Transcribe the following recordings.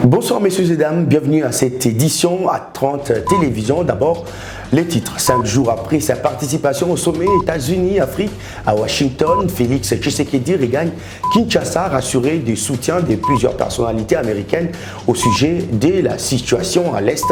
Bonsoir messieurs et dames, bienvenue à cette édition à 30 télévisions. D'abord, les titres. 5 jours après sa participation au sommet États-Unis-Afrique à Washington, Félix Tshisekedi regagne Kinshasa, rassuré du soutien de plusieurs personnalités américaines au sujet de la situation à l'est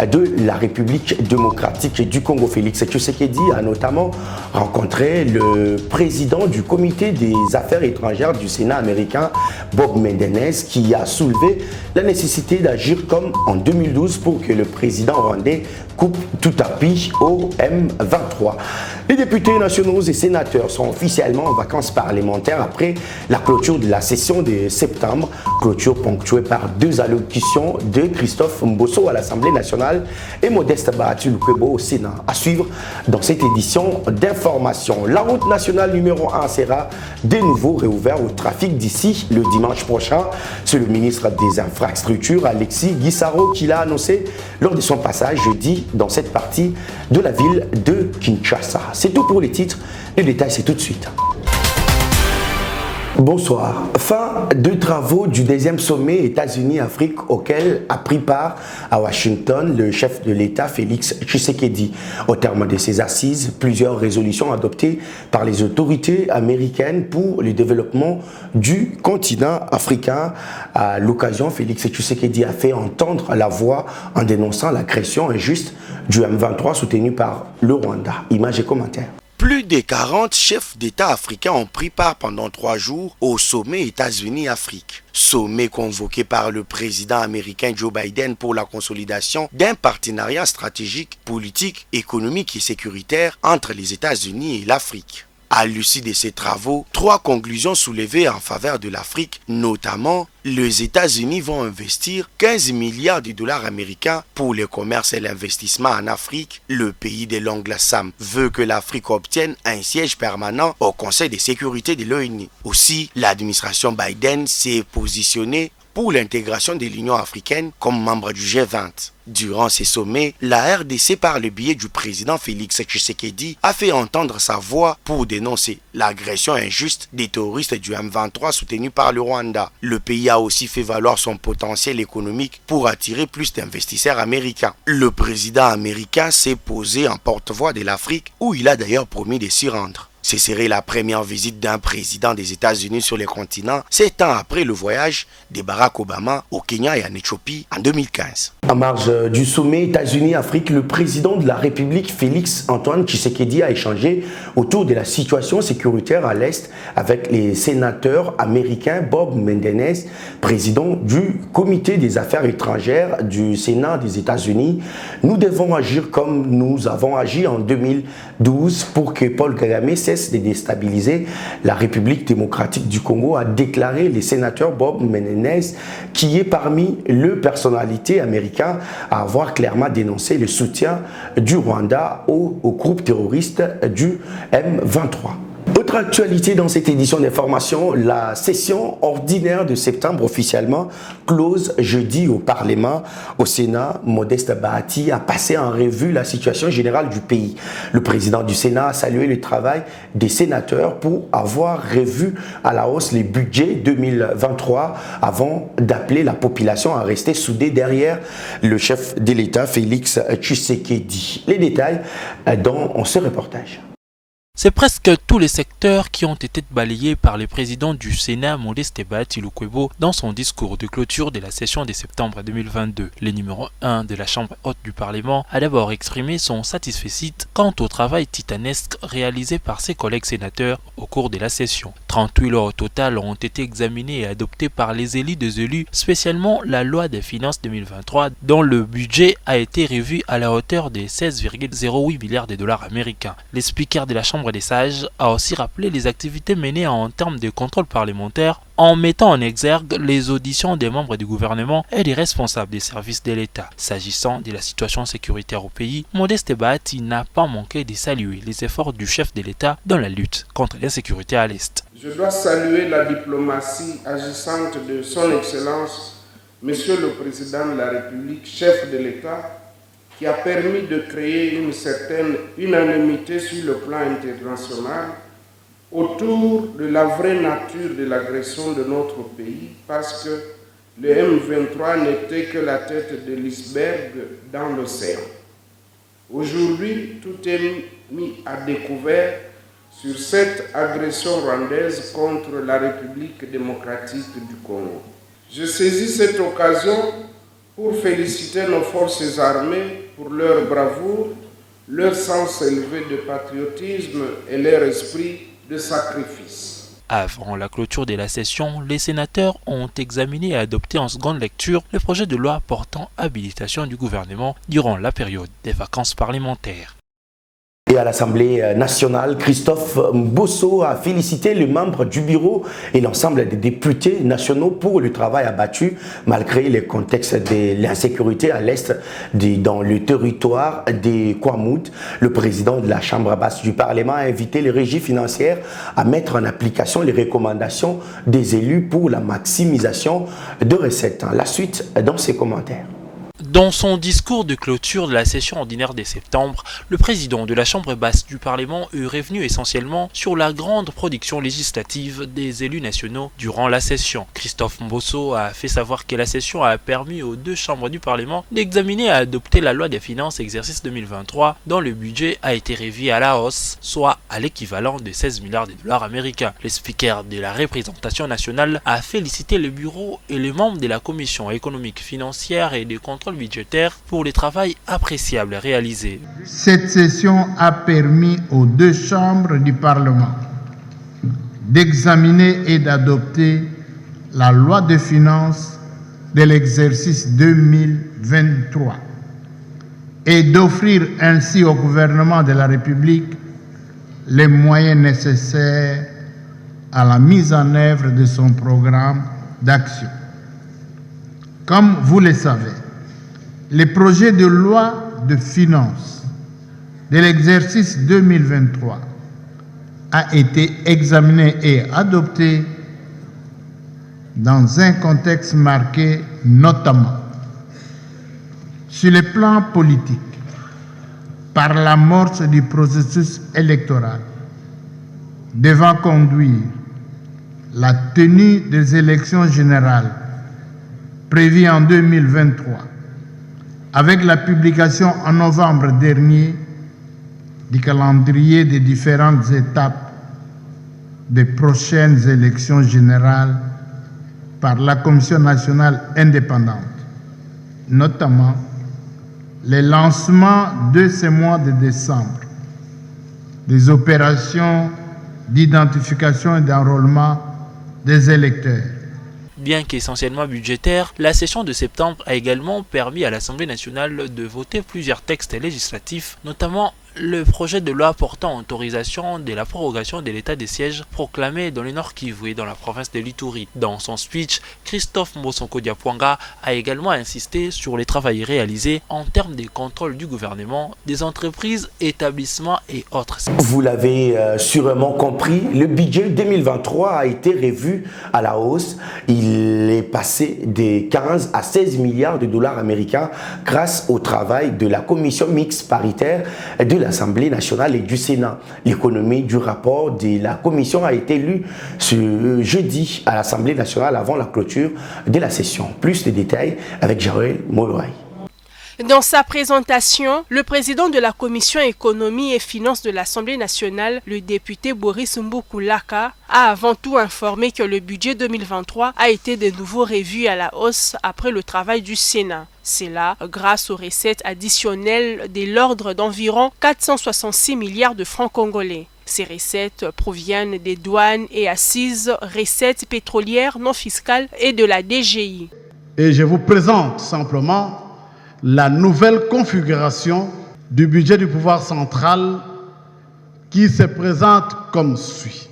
de la République démocratique du Congo. Félix Tshisekedi a notamment rencontré le président du comité des affaires étrangères du Sénat américain, Bob Menendez, qui a soulevé la nécessité d'agir comme en 2012 pour que le président rwandais coupe tout appui au M23. Les députés nationaux et sénateurs sont officiellement en vacances parlementaires après la clôture de la session de septembre, clôture ponctuée par 2 allocutions de Christophe Mbosso à l'Assemblée nationale et Modeste Bahati Lukwebo au Sénat. À suivre dans cette édition d'information. La route nationale numéro 1 sera de nouveau réouverte au trafic d'ici le dimanche prochain. C'est le ministre des Infrastructures, Alexis Guissaro, qui l'a annoncé lors de son passage jeudi dans cette partie de la ville de Kinshasa. C'est tout pour les titres. Les détails, c'est tout de suite. Bonsoir. Fin de travaux du 2e sommet États-Unis-Afrique auquel a pris part à Washington le chef de l'État Félix Tshisekedi. Au terme de ces assises, plusieurs résolutions adoptées par les autorités américaines pour le développement du continent africain. À l'occasion, Félix Tshisekedi a fait entendre la voix en dénonçant l'agression injuste du M23 soutenu par le Rwanda. Images et commentaires. Plus de 40 chefs d'État africains ont pris part pendant 3 jours au sommet États-Unis-Afrique. Sommet convoqué par le président américain Joe Biden pour la consolidation d'un partenariat stratégique, politique, économique et sécuritaire entre les États-Unis et l'Afrique. À l'issue de ces travaux, 3 conclusions soulevées en faveur de l'Afrique, notamment les États-Unis vont investir 15 milliards de dollars américains pour le commerce et l'investissement en Afrique. Le pays de l'ongle Sam veut que l'Afrique obtienne un siège permanent au Conseil de sécurité de l'ONU. Aussi, l'administration Biden s'est positionnée pour l'intégration de l'Union africaine comme membre du G20. Durant ces sommets, la RDC, par le biais du président Félix Tshisekedi, a fait entendre sa voix pour dénoncer l'agression injuste des terroristes du M23 soutenus par le Rwanda. Le pays a aussi fait valoir son potentiel économique pour attirer plus d'investisseurs américains. Le président américain s'est posé en porte-voix de l'Afrique, où il a d'ailleurs promis de s'y rendre. Ce serait la première visite d'un président des États-Unis sur le continent, 7 ans après le voyage de Barack Obama au Kenya et en Éthiopie en 2015. En marge du sommet États-Unis-Afrique, le président de la République, Félix Antoine Tshisekedi, a échangé autour de la situation sécuritaire à l'Est avec les sénateurs américains Bob Menendez, président du comité des affaires étrangères du Sénat des États-Unis. Nous devons agir comme nous avons agi en 2012 pour que Paul Kagame cesse de déstabiliser la République démocratique du Congo, a déclaré le sénateur Bob Menendez, qui est parmi les personnalités américaines à avoir clairement dénoncé le soutien du Rwanda au groupe terroriste du M23. Autre actualité dans cette édition d'information, la session ordinaire de septembre officiellement close jeudi au Parlement. Au Sénat, Modeste Bahati a passé en revue la situation générale du pays. Le président du Sénat a salué le travail des sénateurs pour avoir revu à la hausse les budgets 2023 avant d'appeler la population à rester soudée derrière le chef de l'État, Félix Tshisekedi. Les détails dans ce reportage. C'est presque tous les secteurs qui ont été balayés par le président du Sénat, Modeste Bahati Lukwebo, dans son discours de clôture de la session de septembre 2022. Le numéro 1 de la Chambre haute du Parlement a d'abord exprimé son satisfecit quant au travail titanesque réalisé par ses collègues sénateurs au cours de la session. 38 lois au total ont été examinées et adoptées par les élus des élus, spécialement la loi des finances 2023, dont le budget a été revu à la hauteur de 16,08 milliards de dollars américains. Les speakers de la Chambre des sages a aussi rappelé les activités menées en termes de contrôle parlementaire en mettant en exergue les auditions des membres du gouvernement et des responsables des services de l'État. S'agissant de la situation sécuritaire au pays, Modeste Bahati n'a pas manqué de saluer les efforts du chef de l'État dans la lutte contre l'insécurité à l'Est. Je dois saluer la diplomatie agissante de son Excellence, Monsieur le Président de la République, chef de l'État, qui a permis de créer une certaine unanimité sur le plan international autour de la vraie nature de l'agression de notre pays, parce que le M23 n'était que la tête de l'iceberg dans l'océan. Aujourd'hui, tout est mis à découvert sur cette agression rwandaise contre la République démocratique du Congo. Je saisis cette occasion pour féliciter nos forces armées pour leur bravoure, leur sens élevé de patriotisme et leur esprit de sacrifice. Avant la clôture de la session, les sénateurs ont examiné et adopté en seconde lecture le projet de loi portant habilitation du gouvernement durant la période des vacances parlementaires. Et à l'Assemblée nationale, Christophe Mbosso a félicité les membres du bureau et l'ensemble des députés nationaux pour le travail abattu malgré le contexte de l'insécurité à l'est dans le territoire des Kwamout. Le président de la Chambre basse du Parlement a invité les régies financières à mettre en application les recommandations des élus pour la maximisation de recettes. La suite dans ses commentaires. Dans son discours de clôture de la session ordinaire de septembre, le président de la Chambre basse du Parlement est revenu essentiellement sur la grande production législative des élus nationaux durant la session. Christophe Mbosso a fait savoir que la session a permis aux deux chambres du Parlement d'examiner et adopter la loi des finances exercice 2023 dont le budget a été revu à la hausse, soit à l'équivalent de 16 milliards de dollars américains. Le speaker de la représentation nationale a félicité le bureau et les membres de la commission économique, financière et de contrôle budgétaire pour le travail appréciable réalisé. Cette session a permis aux deux chambres du Parlement d'examiner et d'adopter la loi de finances de l'exercice 2023 et d'offrir ainsi au gouvernement de la République les moyens nécessaires à la mise en œuvre de son programme d'action. Comme vous le savez, le projet de loi de finances de l'exercice 2023 a été examiné et adopté dans un contexte marqué notamment sur le plan politique par l'amorce du processus électoral devant conduire la tenue des élections générales prévues en 2023 avec la publication en novembre dernier du calendrier des différentes étapes des prochaines élections générales par la Commission nationale indépendante, notamment le lancement de ce mois de décembre des opérations d'identification et d'enrôlement des électeurs. Bien qu'essentiellement budgétaire, la session de septembre a également permis à l'Assemblée nationale de voter plusieurs textes législatifs, notamment le projet de loi portant autorisation de la prorogation de l'état de siège proclamé dans le Nord Kivu et dans la province de l'Ituri. Dans son speech, Christophe Mbosonko Diapwanga a également insisté sur les travaux réalisés en termes de contrôle du gouvernement, des entreprises, établissements et autres. Vous l'avez sûrement compris, le budget 2023 a été revu à la hausse. Il est passé de 15 à 16 milliards de dollars américains grâce au travail de la commission mixte paritaire de l'Assemblée nationale et du Sénat. L'économie du rapport de la commission a été lue ce jeudi à l'Assemblée nationale avant la clôture de la session. Plus de détails avec Joël Moloraï. Dans sa présentation, le président de la Commission économie et finances de l'Assemblée nationale, le député Boris Mboukoulaka, a avant tout informé que le budget 2023 a été de nouveau revu à la hausse après le travail du Sénat. C'est là grâce aux recettes additionnelles de l'ordre d'environ 466 milliards de francs congolais. Ces recettes proviennent des douanes et assises, recettes pétrolières non fiscales et de la DGI. Et je vous présente simplement la nouvelle configuration du budget du pouvoir central qui se présente comme suit.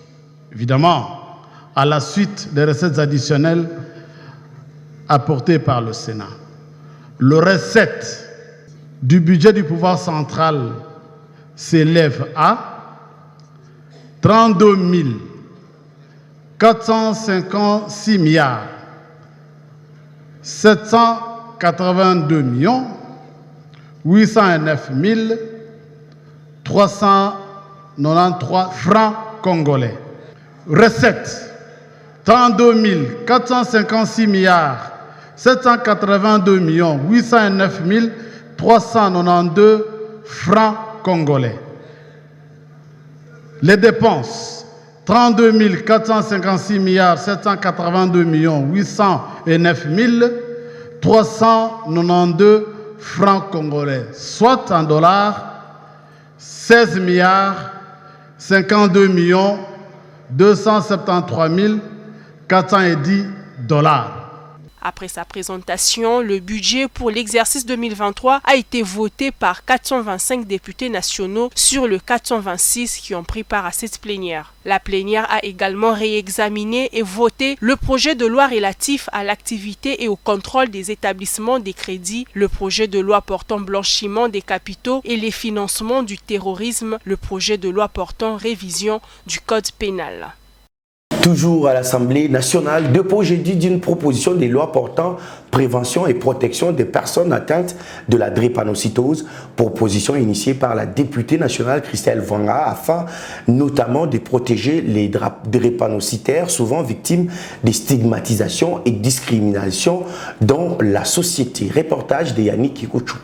Évidemment, à la suite des recettes additionnelles apportées par le Sénat. Le recette du budget du pouvoir central s'élève à 32 456 milliards 782 809 393 francs congolais. Recette 32 456 milliards 782 809 392 francs congolais. Les dépenses, 32 456 782 809 392 francs congolais, soit en dollars 16 52 273 410 dollars. Après sa présentation, le budget pour l'exercice 2023 a été voté par 425 députés nationaux sur le 426 qui ont pris part à cette plénière. La plénière a également réexaminé et voté le projet de loi relatif à l'activité et au contrôle des établissements des crédits, le projet de loi portant blanchiment des capitaux et les financements du terrorisme, le projet de loi portant révision du code pénal. Toujours à l'Assemblée nationale, dépôt jeudi d'une proposition de loi portant prévention et protection des personnes atteintes de la drépanocytose, proposition initiée par la députée nationale Christelle Vanga afin notamment de protéger les drépanocytaires souvent victimes des stigmatisations et discriminations dans la société. Reportage de Yannick Kikouchou.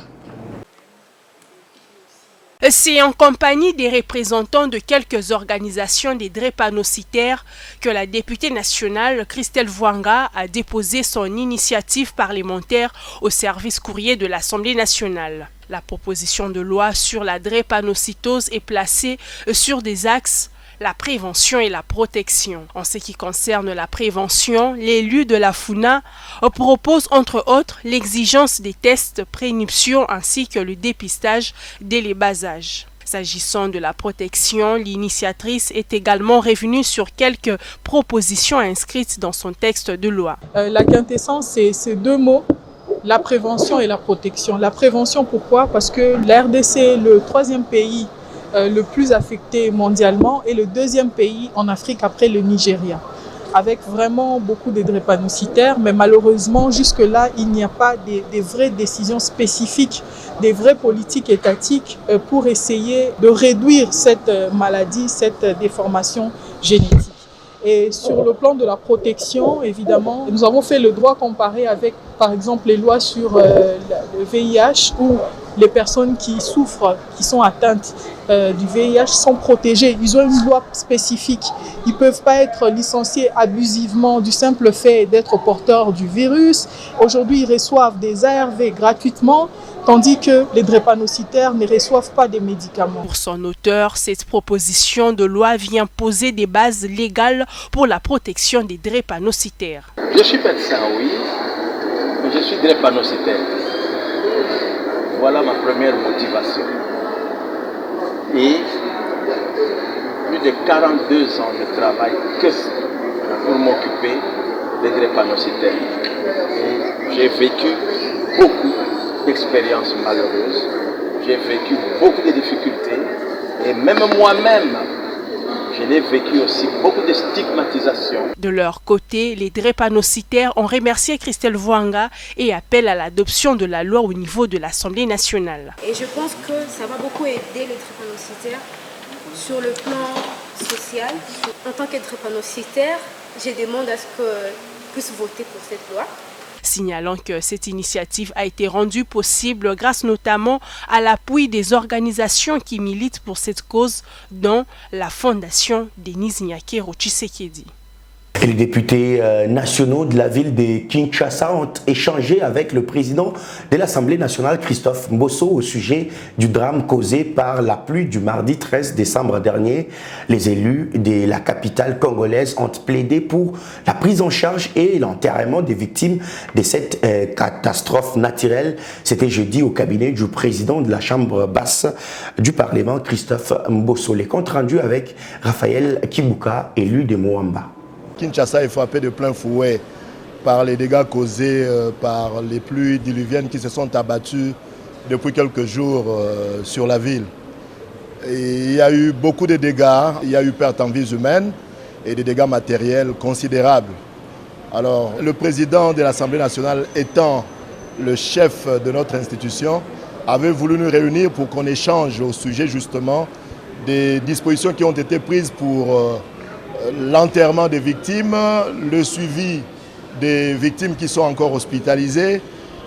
C'est en compagnie des représentants de quelques organisations des drépanocytaires que la députée nationale Christelle Vanga a déposé son initiative parlementaire au service courrier de l'Assemblée nationale. La proposition de loi sur la drépanocytose est placée sur des axes la prévention et la protection. En ce qui concerne la prévention, l'élu de la FUNA propose entre autres l'exigence des tests prénuptiaux ainsi que le dépistage dès les bas âges. S'agissant de la protection, l'initiatrice est également revenue sur quelques propositions inscrites dans son texte de loi. La quintessence, c'est ces deux mots, la prévention et la protection. La prévention, pourquoi? Parce que la RDC est le troisième pays le plus affecté mondialement et le deuxième pays en Afrique après le Nigeria, avec vraiment beaucoup de drépanocytaires, mais malheureusement jusque-là il n'y a pas des vraies décisions spécifiques, des vraies politiques étatiques pour essayer de réduire cette maladie, cette déformation génétique. Et sur le plan de la protection, évidemment, nous avons fait le droit comparé avec, par exemple, les lois sur le VIH où les personnes qui souffrent, qui sont atteintes du VIH sont protégées. Ils ont une loi spécifique. Ils ne peuvent pas être licenciés abusivement du simple fait d'être porteurs du virus. Aujourd'hui, ils reçoivent des ARV gratuitement, tandis que les drépanocytaires ne reçoivent pas des médicaments. Pour son auteur, cette proposition de loi vient poser des bases légales pour la protection des drépanocytaires. Je suis médecin, oui, mais je suis drépanocytaire. Voilà ma première motivation. Et plus de 42 ans de travail que pour m'occuper des drépanocytaires. Et j'ai vécu beaucoup d'expériences malheureuses, j'ai vécu beaucoup de difficultés et même moi-même, je l'ai vécu aussi beaucoup de stigmatisation. De leur côté, les drépanocytaires ont remercié Christelle Vanga et appellent à l'adoption de la loi au niveau de l'Assemblée nationale. Et je pense que ça va beaucoup aider les drépanocytaires sur le plan social. En tant que drépanocytaire, je demande à ce qu'ils puissent voter pour cette loi. Signalant que cette initiative a été rendue possible grâce notamment à l'appui des organisations qui militent pour cette cause, dont la Fondation Denis Nyakero Tshisekedi. Et les députés nationaux de la ville de Kinshasa ont échangé avec le président de l'Assemblée nationale, Christophe Mbosso, au sujet du drame causé par la pluie du mardi 13 décembre dernier. Les élus de la capitale congolaise ont plaidé pour la prise en charge et l'enterrement des victimes de cette catastrophe naturelle. C'était jeudi au cabinet du président de la Chambre basse du Parlement, Christophe Mbosso. Les comptes rendus avec Raphaël Kibuka, élu de Moamba. Kinshasa est frappé de plein fouet par les dégâts causés par les pluies diluviennes qui se sont abattues depuis quelques jours sur la ville. Et il y a eu beaucoup de dégâts, il y a eu perte en vies humaines et des dégâts matériels considérables. Alors, le président de l'Assemblée nationale étant le chef de notre institution, avait voulu nous réunir pour qu'on échange au sujet justement des dispositions qui ont été prises pour l'enterrement des victimes, le suivi des victimes qui sont encore hospitalisées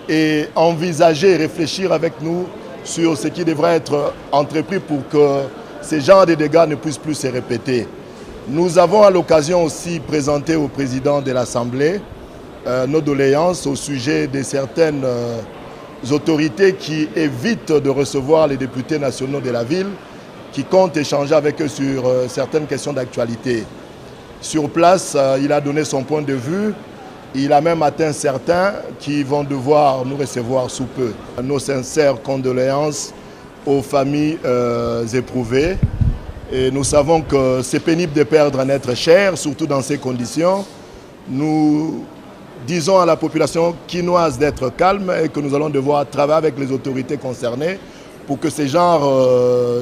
et envisager, réfléchir avec nous sur ce qui devrait être entrepris pour que ces genres de dégâts ne puissent plus se répéter. Nous avons à l'occasion aussi présenté au président de l'Assemblée nos doléances au sujet de certaines autorités qui évitent de recevoir les députés nationaux de la ville, qui comptent échanger avec eux sur certaines questions d'actualité. Sur place, il a donné son point de vue. Il a même atteint certains qui vont devoir nous recevoir sous peu. Nos sincères condoléances aux familles éprouvées. Et nous savons que c'est pénible de perdre un être cher, surtout dans ces conditions. Nous disons à la population quinoise d'être calme et que nous allons devoir travailler avec les autorités concernées pour que ces genres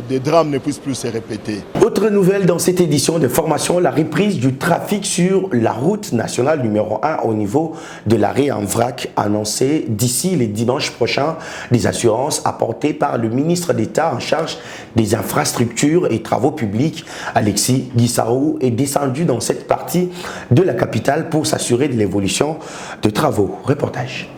de drames ne puissent plus se répéter. Autre nouvelle dans cette édition de formation, la reprise du trafic sur la route nationale numéro 1 au niveau de l'arrêt en vrac annoncé d'ici les dimanches prochains. Des assurances apportées par le ministre d'État en charge des infrastructures et travaux publics, Alexis Guissaro, est descendu dans cette partie de la capitale pour s'assurer de l'évolution de travaux. Reportage.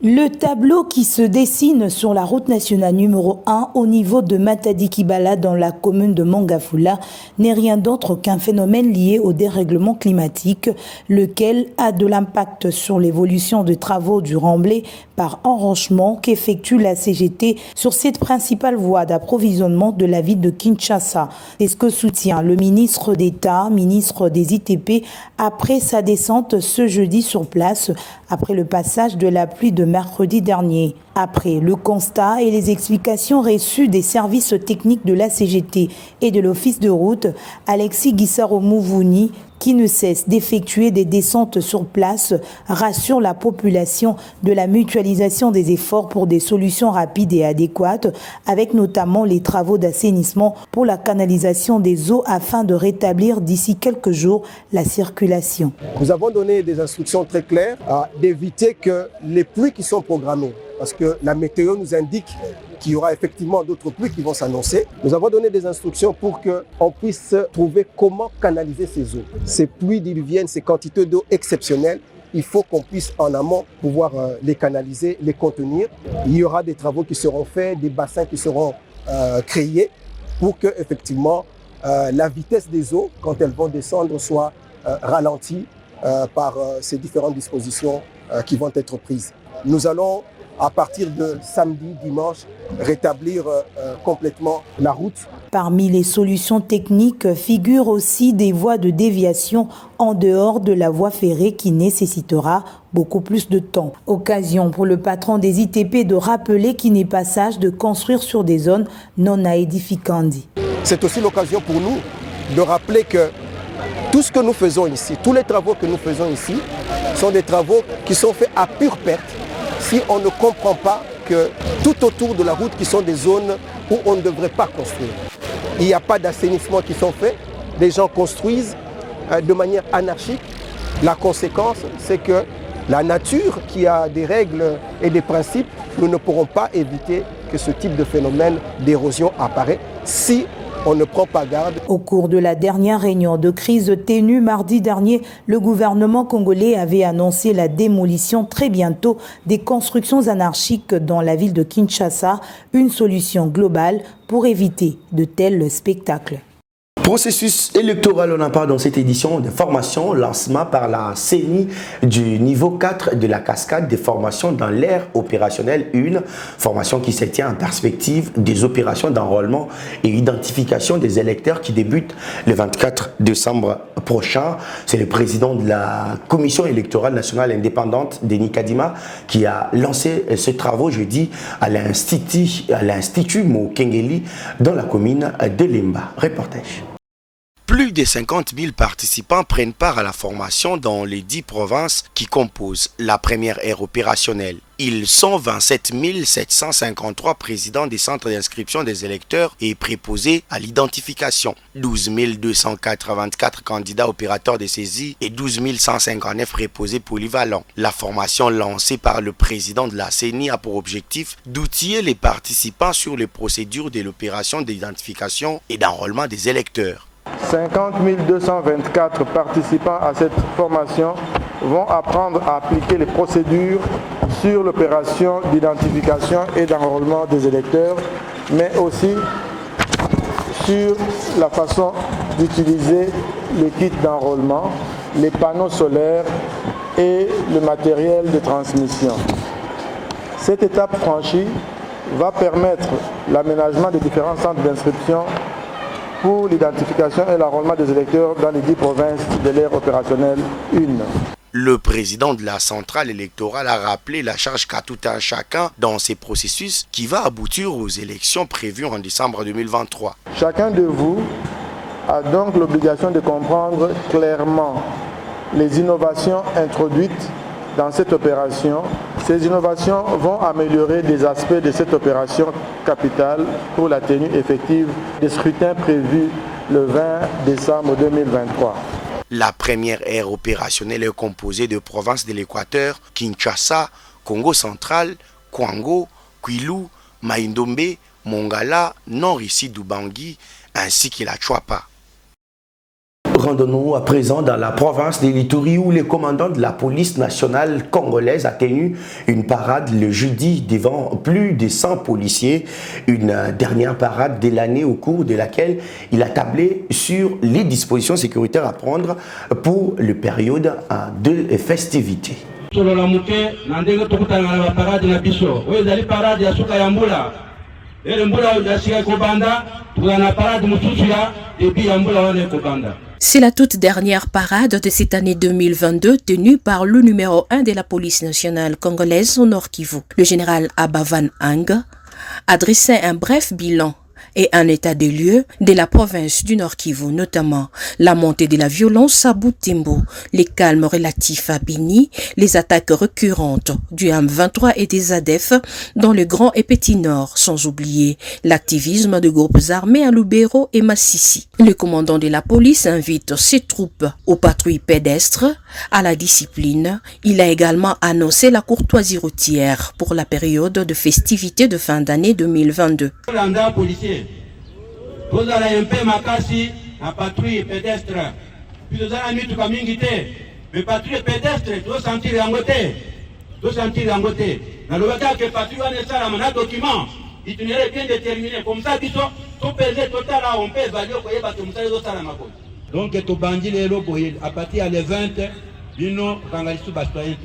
Le tableau qui se dessine sur la route nationale numéro 1 au niveau de Matadi-Kibala dans la commune de Mangafula n'est rien d'autre qu'un phénomène lié au dérèglement climatique, lequel a de l'impact sur l'évolution des travaux du remblai par enrochement qu'effectue la CGT sur cette principale voie d'approvisionnement de la ville de Kinshasa. C'est ce que soutient le ministre d'État, ministre des ITP, après sa descente ce jeudi sur place, après le passage de la pluie de mercredi dernier. Après le constat et les explications reçues des services techniques de la CGT et de l'Office de route, Alexis Guissaro-Mouvouni, qui ne cesse d'effectuer des descentes sur place, rassure la population de la mutualisation des efforts pour des solutions rapides et adéquates, avec notamment les travaux d'assainissement pour la canalisation des eaux afin de rétablir d'ici quelques jours la circulation. Nous avons donné des instructions très claires d'éviter que les pluies qui sont programmées, parce que la météo nous indique qu'il y aura effectivement d'autres pluies qui vont s'annoncer. Nous avons donné des instructions pour qu'on puisse trouver comment canaliser ces eaux. Ces pluies diluviennes, ces quantités d'eau exceptionnelles, il faut qu'on puisse en amont pouvoir les canaliser, les contenir. Il y aura des travaux qui seront faits, des bassins qui seront créés pour que effectivement la vitesse des eaux, quand elles vont descendre, soit ralentie par ces différentes dispositions qui vont être prises. Nous allons, à partir de samedi, dimanche, rétablir complètement la route. Parmi les solutions techniques figurent aussi des voies de déviation en dehors de la voie ferrée qui nécessitera beaucoup plus de temps. Occasion pour le patron des ITP de rappeler qu'il n'est pas sage de construire sur des zones non aedificantes. C'est aussi l'occasion pour nous de rappeler que tout ce que nous faisons ici, tous les travaux que nous faisons ici, sont des travaux qui sont faits à pure perte si on ne comprend pas que tout autour de la route qui sont des zones où on ne devrait pas construire. Il n'y a pas d'assainissement qui sont faits, les gens construisent de manière anarchique. La conséquence, c'est que la nature qui a des règles et des principes, nous ne pourrons pas éviter que ce type de phénomène d'érosion apparaît si on ne prend pas garde. Au cours de la dernière réunion de crise tenue mardi dernier, le gouvernement congolais avait annoncé la démolition très bientôt des constructions anarchiques dans la ville de Kinshasa, une solution globale pour éviter de tels spectacles. Processus électoral, on en parle dans cette édition de formation, lancement par la CENI du niveau 4 de la cascade des formations dans l'ère opérationnelle 1, formation qui se tient en perspective des opérations d'enrôlement et identification des électeurs qui débutent le 24 décembre prochain. C'est le président de la Commission électorale nationale indépendante, Denis Kadima, qui a lancé ce travaux jeudi à l'Institut Mokengeli dans la commune de Lemba. Reportage. Plus de 50 000 participants prennent part à la formation dans les 10 provinces qui composent la première ère opérationnelle. Ils sont 27 753 présidents des centres d'inscription des électeurs et préposés à l'identification, 12 284 candidats opérateurs de saisie et 12 159 préposés polyvalents. La formation lancée par le président de la CENI a pour objectif d'outiller les participants sur les procédures de l'opération d'identification et d'enrôlement des électeurs. 50 224 participants à cette formation vont apprendre à appliquer les procédures sur l'opération d'identification et d'enrôlement des électeurs, mais aussi sur la façon d'utiliser le kit d'enrôlement, les panneaux solaires et le matériel de transmission. Cette étape franchie va permettre l'aménagement des différents centres d'inscription pour l'identification et l'enrôlement des électeurs dans les 10 provinces de l'ère opérationnelle 1. Le président de la centrale électorale a rappelé la charge qu'a tout un chacun dans ces processus qui va aboutir aux élections prévues en décembre 2023. Chacun de vous a donc l'obligation de comprendre clairement les innovations introduites dans cette opération. Ces innovations vont améliorer des aspects de cette opération capitale pour la tenue effective des scrutins prévus le 20 décembre 2023. La première aire opérationnelle est composée de provinces de l'Équateur, Kinshasa, Congo central, Kwango, Kwilu, Maïndombe, Mongala, Nord-Ici-Dubangui ainsi que la Chouapa. Rendons-nous à présent dans la province de l'Ituri où le commandant de la police nationale congolaise a tenu une parade le jeudi devant plus de 100 policiers. Une dernière parade de l'année au cours de laquelle il a tablé sur les dispositions sécuritaires à prendre pour la période de festivités. C'est la toute dernière parade de cette année 2022 tenue par le numéro 1 de la police nationale congolaise au Nord Kivu. Le général Abavan Ang adressait un bref bilan et un état des lieux de la province du Nord Kivu, notamment la montée de la violence à Butembo, les calmes relatifs à Beni, les attaques récurrentes du M23 et des ADF dans le Grand et Petit Nord, sans oublier l'activisme de groupes armés à Lubero et Massissi. Le commandant de la police invite ses troupes aux patrouilles pédestres, à la discipline. Il a également annoncé la courtoisie routière pour la période de festivités de fin d'année 2022. Vous allez un peu makasi la patrouille pédestre. Puis vous allez nuit comme mais patrouille pédestre, tu dois sentir l'angoté. Tu dois sentir l'angoté. Dans le cas que patrouille est ça, la document, itinéraire bien déterminé. Comme ça, tout pesé total là, on peut évaluer pour y battre ça la mako. Donc, tu bandit les lobos à partir de 20, bino kangalisu bastoyente.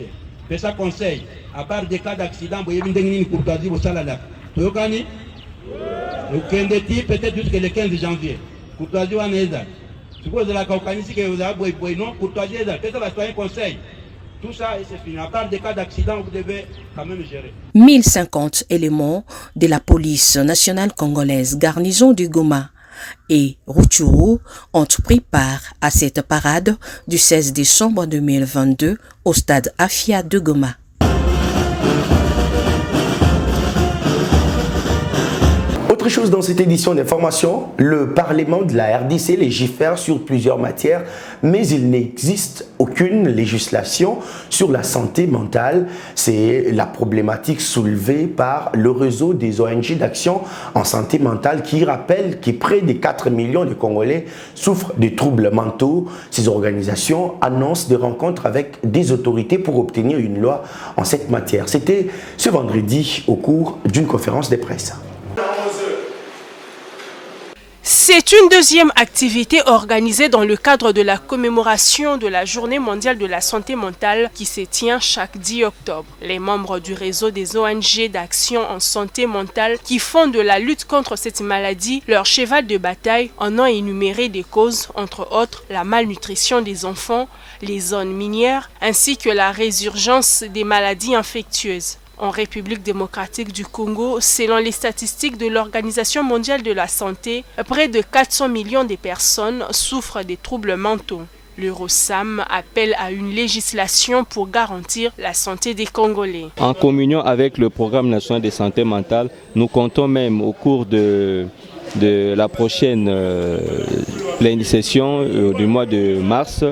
Fais ça conseil. À part des cas d'accident, vous avez une courtoisie au salala. Tu vois peut-être jusqu'à le 15 janvier. Courtoisie ou Aneza. Suppose la Caucasie que vous avez non, courtoisie, peut-être va un conseil. Tout ça, c'est fini. À part des cas d'accident, vous devez quand même gérer. 1050 éléments de la police nationale congolaise, garnison du Goma et Rutshuru ont pris part à cette parade du 16 décembre 2022 au stade Afia de Goma. Autre chose dans cette édition d'information, le Parlement de la RDC légifère sur plusieurs matières, mais il n'existe aucune législation sur la santé mentale. C'est la problématique soulevée par le réseau des ONG d'action en santé mentale qui rappelle que près de 4 millions de Congolais souffrent de troubles mentaux. Ces organisations annoncent des rencontres avec des autorités pour obtenir une loi en cette matière. C'était ce vendredi au cours d'une conférence de presse. C'est une deuxième activité organisée dans le cadre de la commémoration de la Journée mondiale de la santé mentale qui se tient chaque 10 octobre. Les membres du réseau des ONG d'action en santé mentale qui font de la lutte contre cette maladie leur cheval de bataille en ont énuméré des causes, entre autres la malnutrition des enfants, les zones minières ainsi que la résurgence des maladies infectieuses. En République démocratique du Congo, selon les statistiques de l'Organisation mondiale de la santé, près de 400 millions de personnes souffrent des troubles mentaux. L'Eurosam appelle à une législation pour garantir la santé des Congolais. En communion avec le Programme national de santé mentale, nous comptons même au cours de la prochaine pleine session du mois de mars,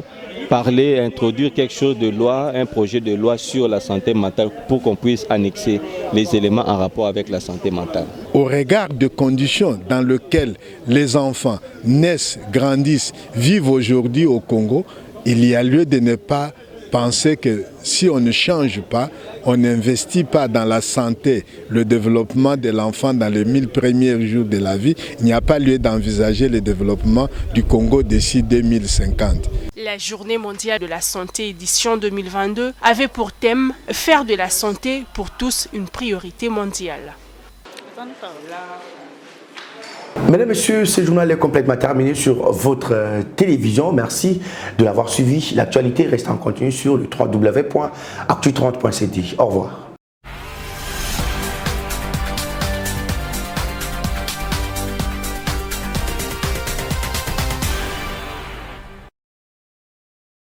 introduire quelque chose de loi, un projet de loi sur la santé mentale pour qu'on puisse annexer les éléments en rapport avec la santé mentale. Au regard des conditions dans lesquelles les enfants naissent, grandissent, vivent aujourd'hui au Congo, il y a lieu de ne pas penser que si on ne change pas, on n'investit pas dans la santé, le développement de l'enfant dans les 1000 premiers jours de la vie, il n'y a pas lieu d'envisager le développement du Congo d'ici 2050. La Journée mondiale de la santé édition 2022 avait pour thème « Faire de la santé pour tous une priorité mondiale ». Mesdames, Messieurs, ce journal est complètement terminé sur votre télévision. Merci de l'avoir suivi. L'actualité reste en continu sur le www.actu30.cd. Au revoir.